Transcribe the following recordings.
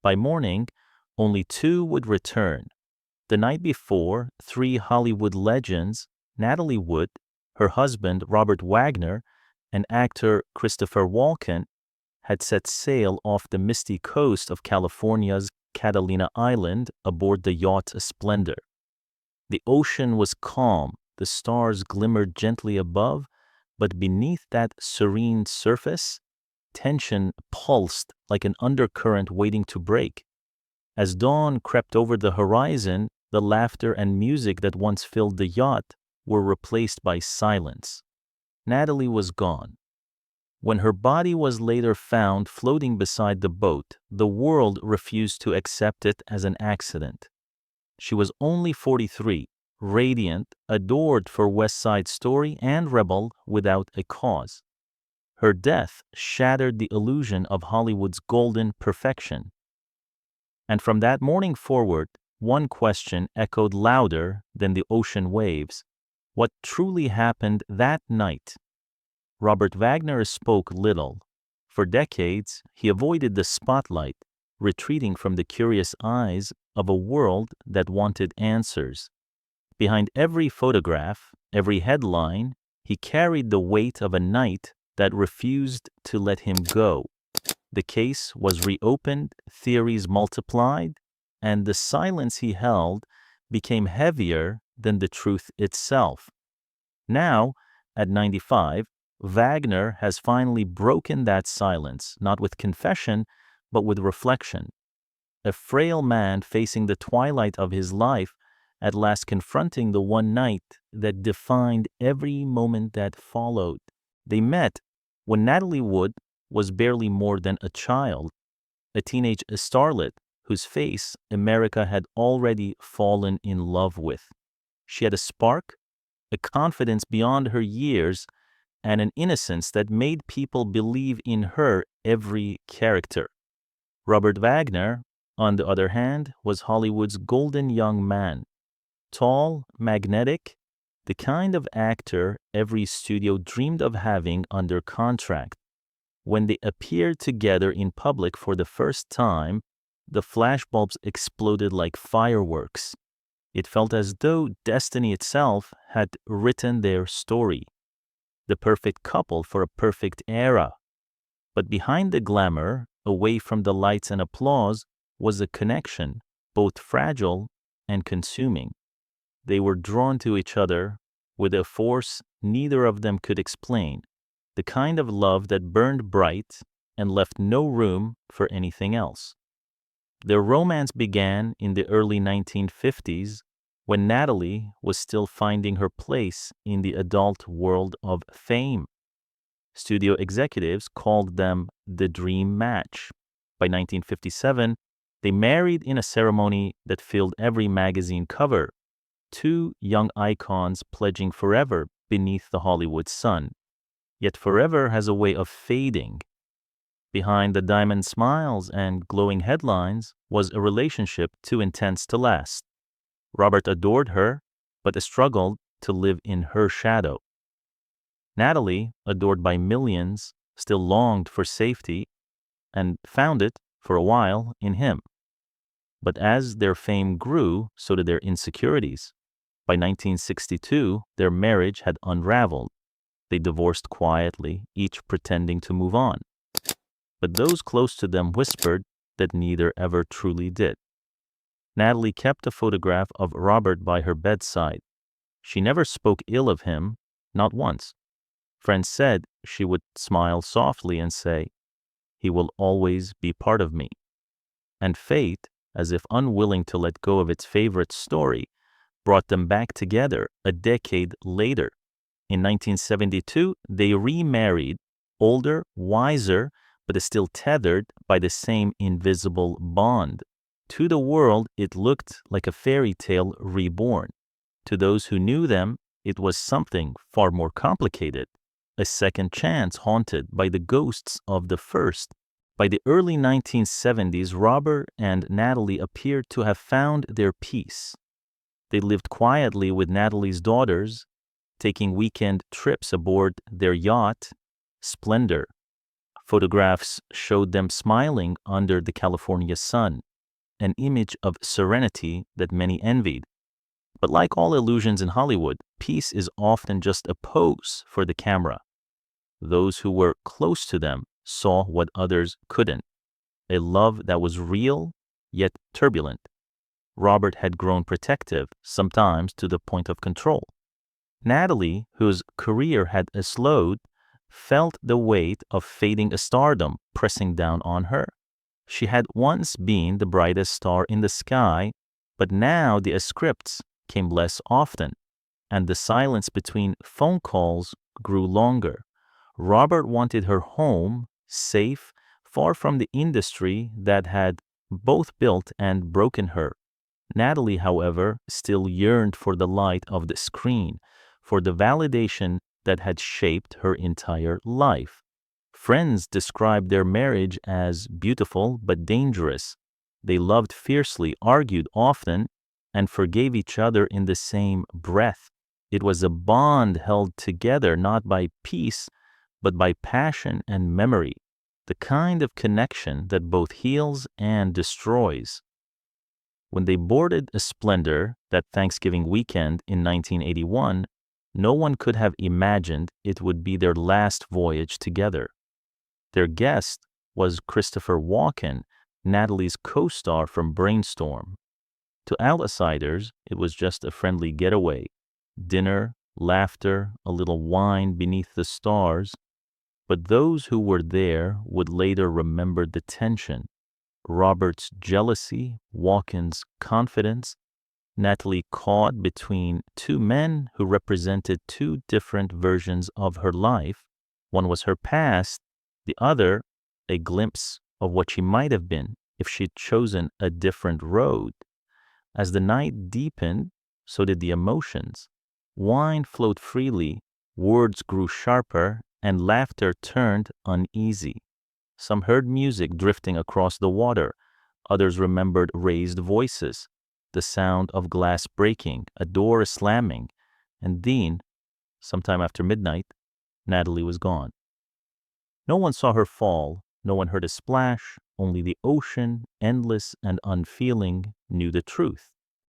By morning, only two would return. The night before, three Hollywood legends, Natalie Wood, her husband Robert Wagner, and actor Christopher Walken, had set sail off the misty coast of California's Catalina Island aboard the Yacht Splendour. The ocean was calm, the stars glimmered gently above, but beneath that serene surface, tension pulsed like an undercurrent waiting to break. As dawn crept over the horizon, the laughter and music that once filled the yacht were replaced by silence. Natalie was gone. When her body was later found floating beside the boat, the world refused to accept it as an accident. She was only 43, radiant, adored for West Side Story, and rebel without a cause. Her death shattered the illusion of Hollywood's golden perfection. And from that morning forward, one question echoed louder than the ocean waves. What truly happened that night? Robert Wagner spoke little. For decades, he avoided the spotlight, retreating from the curious eyes of a world that wanted answers. Behind every photograph, every headline, he carried the weight of a night that refused to let him go. The case was reopened, theories multiplied, and the silence he held became heavier than the truth itself. Now, at 95, Wagner has finally broken that silence, not with confession, but with reflection. A frail man facing the twilight of his life, at last confronting the one night that defined every moment that followed. They met when Natalie Wood was barely more than a child, a teenage starlet whose face America had already fallen in love with. She had a spark, a confidence beyond her years, and an innocence that made people believe in her every character. Robert Wagner, on the other hand, was Hollywood's golden young man. Tall, magnetic, the kind of actor every studio dreamed of having under contract. When they appeared together in public for the first time, the flashbulbs exploded like fireworks. It felt as though destiny itself had written their story. The perfect couple for a perfect era. But behind the glamour, away from the lights and applause, was a connection, both fragile and consuming. They were drawn to each other with a force neither of them could explain, the kind of love that burned bright and left no room for anything else. Their romance began in the early 1950s when Natalie was still finding her place in the adult world of fame. Studio executives called them the dream match. By 1957, they married in a ceremony that filled every magazine cover, two young icons pledging forever beneath the Hollywood sun. Yet forever has a way of fading. Behind the diamond smiles and glowing headlines was a relationship too intense to last. Robert adored her, but struggled to live in her shadow. Natalie, adored by millions, still longed for safety and found it, for a while, in him. But as their fame grew, so did their insecurities. By 1962, their marriage had unraveled. They divorced quietly, each pretending to move on. But those close to them whispered that neither ever truly did. Natalie kept a photograph of Robert by her bedside. She never spoke ill of him, not once. Friends said she would smile softly and say, "He will always be part of me." And fate, as if unwilling to let go of its favorite story, brought them back together a decade later. In 1972, they remarried, older, wiser, but still tethered by the same invisible bond. To the world, it looked like a fairy tale reborn. To those who knew them, it was something far more complicated, a second chance haunted by the ghosts of the first. By the early 1970s, Robert and Natalie appeared to have found their peace. They lived quietly with Natalie's daughters, taking weekend trips aboard their yacht, Splendour. Photographs showed them smiling under the California sun, an image of serenity that many envied. But like all illusions in Hollywood, peace is often just a pose for the camera. Those who were close to them saw what others couldn't, a love that was real yet turbulent. Robert had grown protective, sometimes to the point of control. Natalie, whose career had slowed, felt the weight of fading stardom pressing down on her. She had once been the brightest star in the sky, but now the scripts came less often, and the silence between phone calls grew longer. Robert wanted her home, safe, far from the industry that had both built and broken her. Natalie, however, still yearned for the light of the screen, for the validation that had shaped her entire life. Friends described their marriage as beautiful but dangerous. They loved fiercely, argued often, and forgave each other in the same breath. It was a bond held together not by peace, but by passion and memory, the kind of connection that both heals and destroys. When they boarded a Splendour that Thanksgiving weekend in 1981, no one could have imagined it would be their last voyage together. Their guest was Christopher Walken, Natalie's co-star from Brainstorm. To outsiders, it was just a friendly getaway. Dinner, laughter, a little wine beneath the stars. But those who were there would later remember the tension. Robert's jealousy, Walken's confidence, Natalie caught between two men who represented two different versions of her life. One was her past, the other a glimpse of what she might have been if she'd chosen a different road. As the night deepened, so did the emotions. Wine flowed freely, words grew sharper, and laughter turned uneasy. Some heard music drifting across the water. Others remembered raised voices, the sound of glass breaking, a door slamming, and then, sometime after midnight, Natalie was gone. No one saw her fall, no one heard a splash, only the ocean, endless and unfeeling, knew the truth.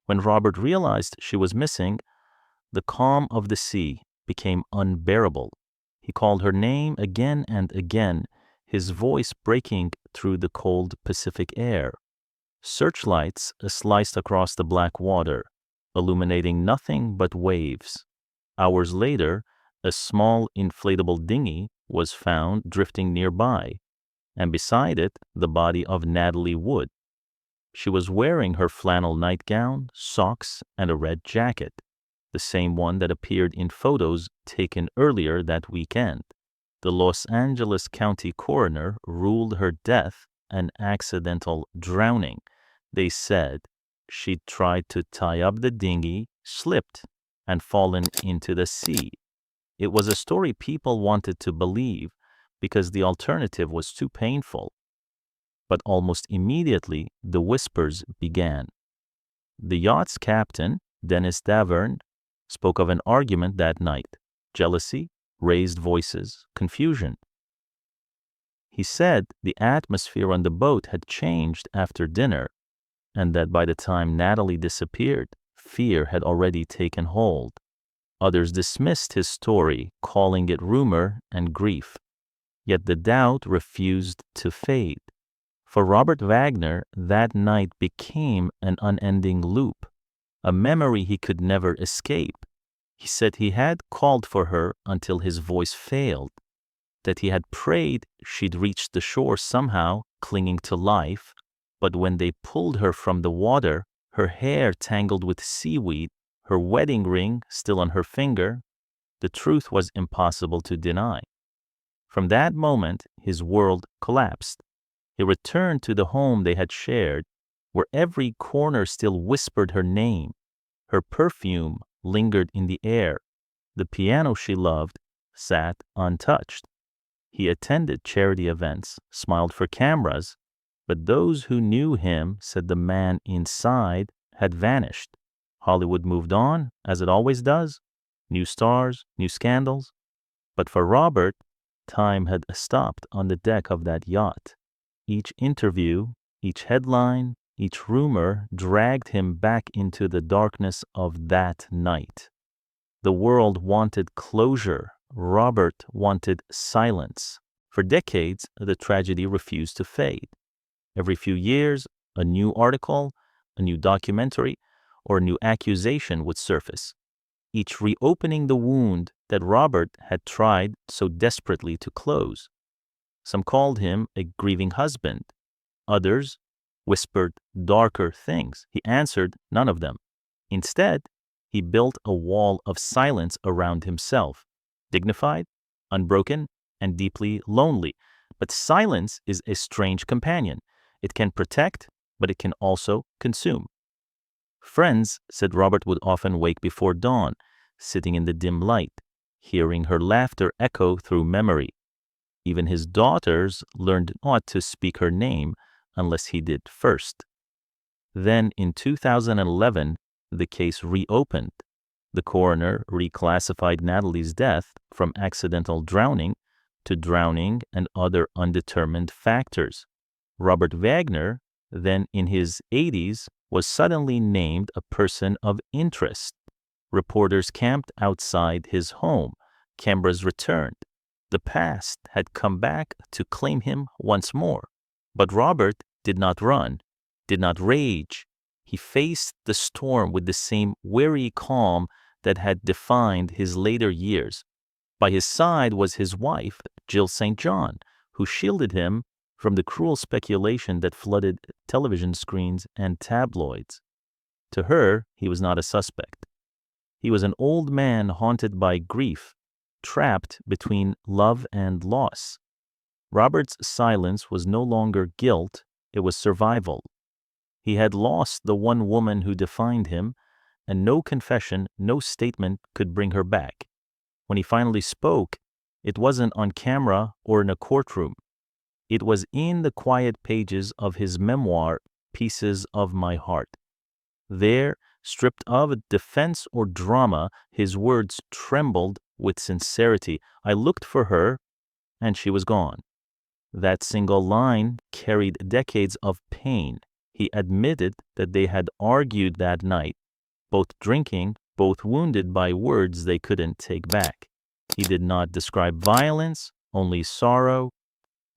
When Robert realized she was missing, the calm of the sea became unbearable. He called her name again and again, his voice breaking through the cold Pacific air. Searchlights sliced across the black water, illuminating nothing but waves. Hours later, a small inflatable dinghy was found drifting nearby, and beside it, the body of Natalie Wood. She was wearing her flannel nightgown, socks, and a red jacket, the same one that appeared in photos taken earlier that weekend. The Los Angeles County coroner ruled her death an accidental drowning. They said she'd tried to tie up the dinghy, slipped, and fallen into the sea. It was a story people wanted to believe because the alternative was too painful. But almost immediately, the whispers began. The yacht's captain, Dennis Davern, spoke of an argument that night, jealousy, raised voices, confusion. He said the atmosphere on the boat had changed after dinner, and that by the time Natalie disappeared, fear had already taken hold. Others dismissed his story, calling it rumor and grief. Yet the doubt refused to fade. For Robert Wagner, that night became an unending loop, a memory he could never escape. He said he had called for her until his voice failed, that he had prayed she'd reach the shore somehow, clinging to life, but when they pulled her from the water, her hair tangled with seaweed, her wedding ring still on her finger, the truth was impossible to deny. From that moment, his world collapsed. He returned to the home they had shared, where every corner still whispered her name. Her perfume lingered in the air. The piano she loved sat untouched. He attended charity events, smiled for cameras, but those who knew him said the man inside had vanished. Hollywood moved on, as it always does. New stars, new scandals. But for Robert, time had stopped on the deck of that yacht. Each interview, each headline, each rumor dragged him back into the darkness of that night. The world wanted closure. Robert wanted silence. For decades, the tragedy refused to fade. Every few years, a new article, a new documentary, or a new accusation would surface, each reopening the wound that Robert had tried so desperately to close. Some called him a grieving husband. Others whispered darker things. He answered none of them. Instead, he built a wall of silence around himself, dignified, unbroken, and deeply lonely. But silence is a strange companion. It can protect, but it can also consume. Friends said Robert would often wake before dawn, sitting in the dim light, hearing her laughter echo through memory. Even his daughters learned not to speak her name unless he did first. Then in 2011, the case reopened. The coroner reclassified Natalie's death from accidental drowning to drowning and other undetermined factors. Robert Wagner, then in his 80s, was suddenly named a person of interest. Reporters camped outside his home. Cameras returned. The past had come back to claim him once more. But Robert did not run, did not rage. He faced the storm with the same weary calm that had defined his later years. By his side was his wife, Jill St. John, who shielded him from the cruel speculation that flooded television screens and tabloids. To her, he was not a suspect. He was an old man haunted by grief, trapped between love and loss. Robert's silence was no longer guilt, it was survival. He had lost the one woman who defined him, and no confession, no statement could bring her back. When he finally spoke, it wasn't on camera or in a courtroom. It was in the quiet pages of his memoir, Pieces of My Heart. There, stripped of defense or drama, his words trembled with sincerity. I looked for her, and she was gone. That single line carried decades of pain. He admitted that they had argued that night, both drinking, both wounded by words they couldn't take back. He did not describe violence, only sorrow.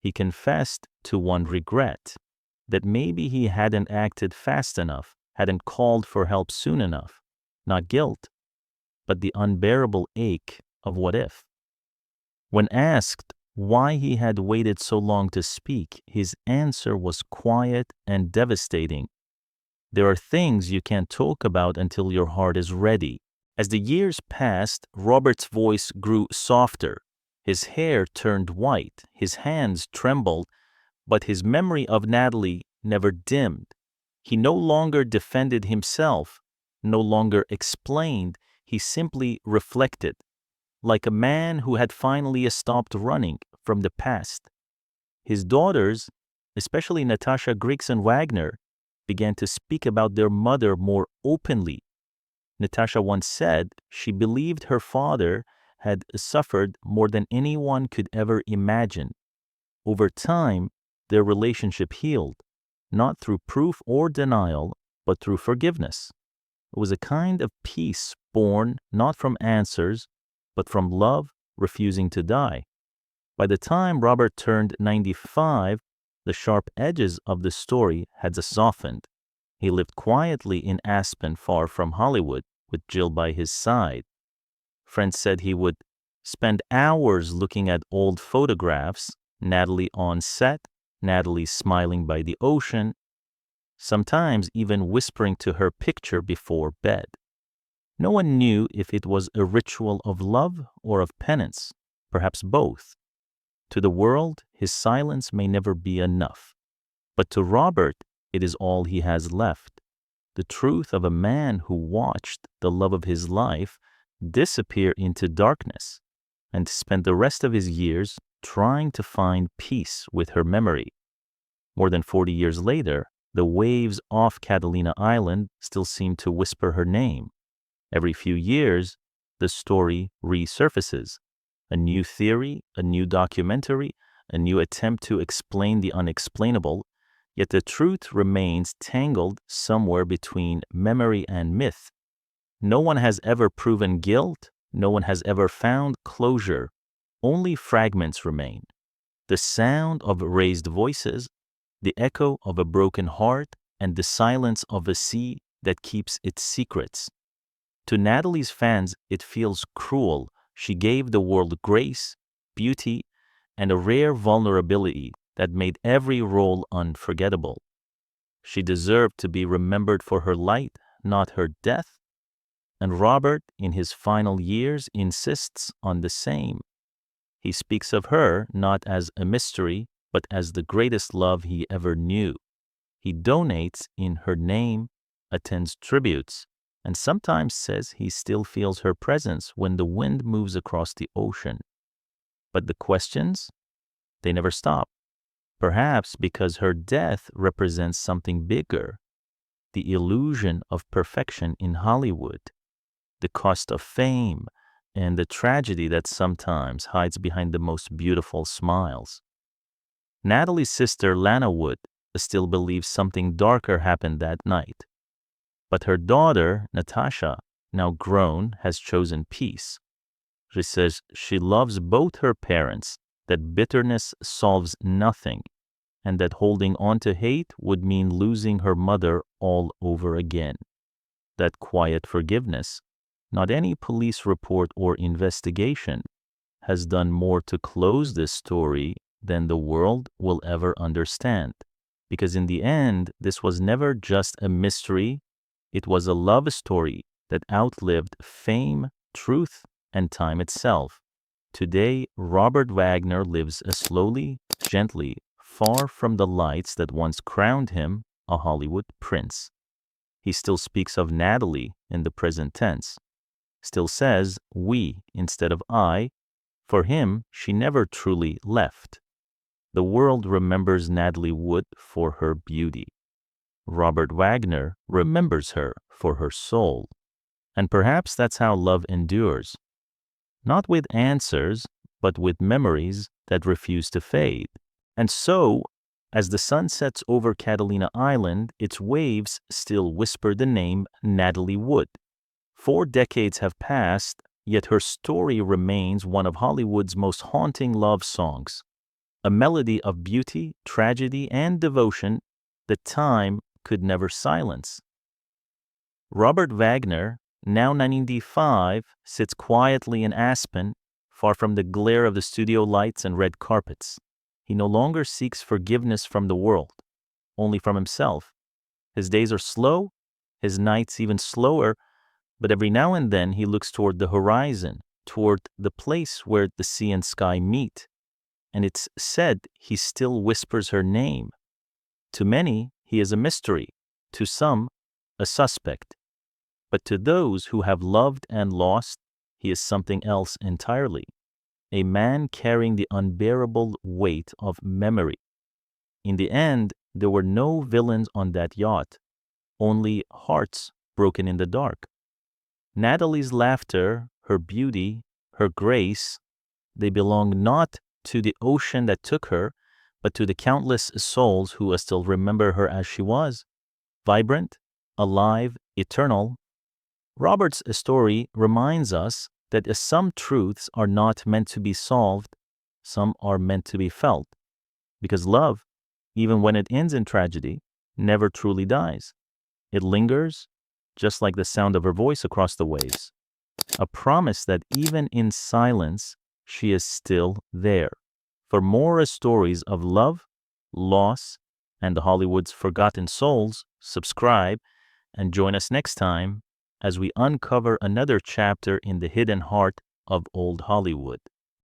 He confessed to one regret, that maybe he hadn't acted fast enough, hadn't called for help soon enough. Not guilt, but the unbearable ache of what if. When asked why he had waited so long to speak, his answer was quiet and devastating. There are things you can't talk about until your heart is ready. As the years passed, Robert's voice grew softer. His hair turned white, his hands trembled, but his memory of Natalie never dimmed. He no longer defended himself, no longer explained, he simply reflected, like a man who had finally stopped running from the past. His daughters, especially Natasha Gregson Wagner, began to speak about their mother more openly. Natasha once said she believed her father had suffered more than anyone could ever imagine. Over time, their relationship healed, not through proof or denial, but through forgiveness. It was a kind of peace born not from answers, but from love refusing to die. By the time Robert turned 95, the sharp edges of the story had softened. He lived quietly in Aspen, far from Hollywood, with Jill by his side. Friends said he would spend hours looking at old photographs, Natalie on set, Natalie smiling by the ocean, sometimes even whispering to her picture before bed. No one knew if it was a ritual of love or of penance, perhaps both. To the world, his silence may never be enough. But to Robert, it is all he has left. The truth of a man who watched the love of his life disappear into darkness and spent the rest of his years trying to find peace with her memory. More than 40 years later, the waves off Catalina Island still seem to whisper her name. Every few years, the story resurfaces. A new theory, a new documentary, a new attempt to explain the unexplainable, yet the truth remains tangled somewhere between memory and myth. No one has ever proven guilt, no one has ever found closure. Only fragments remain. The sound of raised voices, the echo of a broken heart, and the silence of a sea that keeps its secrets. To Natalie's fans, it feels cruel. She gave the world grace, beauty, and a rare vulnerability that made every role unforgettable. She deserved to be remembered for her light, not her death. And Robert, in his final years, insists on the same. He speaks of her not as a mystery, but as the greatest love he ever knew. He donates in her name, attends tributes, and sometimes says he still feels her presence when the wind moves across the ocean. But the questions, they never stop. Perhaps because her death represents something bigger, the illusion of perfection in Hollywood, the cost of fame, and the tragedy that sometimes hides behind the most beautiful smiles. Natalie's sister, Lana Wood, still believes something darker happened that night. But her daughter, Natasha, now grown, has chosen peace. She says she loves both her parents, that bitterness solves nothing, and that holding on to hate would mean losing her mother all over again. That quiet forgiveness, not any police report or investigation, has done more to close this story than the world will ever understand. Because in the end, this was never just a mystery, it was a love story that outlived fame, truth, and time itself. Today, Robert Wagner lives slowly, gently, far from the lights that once crowned him a Hollywood prince. He still speaks of Natalie in the present tense, still says we instead of I. For him, she never truly left. The world remembers Natalie Wood for her beauty. Robert Wagner remembers her for her soul. And perhaps that's how love endures. Not with answers, but with memories that refuse to fade. And so, as the sun sets over Catalina Island, its waves still whisper the name Natalie Wood. 4 decades have passed, yet her story remains one of Hollywood's most haunting love songs. A melody of beauty, tragedy, and devotion that time could never silence. Robert Wagner, now 95, sits quietly in Aspen, far from the glare of the studio lights and red carpets. He no longer seeks forgiveness from the world, only from himself. His days are slow, his nights even slower, but every now and then he looks toward the horizon, toward the place where the sea and sky meet. And it's said he still whispers her name. To many, he is a mystery. To some, a suspect. But to those who have loved and lost, he is something else entirely. A man carrying the unbearable weight of memory. In the end, there were no villains on that yacht, only hearts broken in the dark. Natalie's laughter, her beauty, her grace, they belong not to the ocean that took her, but to the countless souls who still remember her as she was, vibrant, alive, eternal. Robert's story reminds us that some truths are not meant to be solved, some are meant to be felt. Because love, even when it ends in tragedy, never truly dies. It lingers, just like the sound of her voice across the waves. A promise that even in silence, she is still there. For more stories of love, loss, and Hollywood's forgotten souls, subscribe and join us next time as we uncover another chapter in the hidden heart of old Hollywood.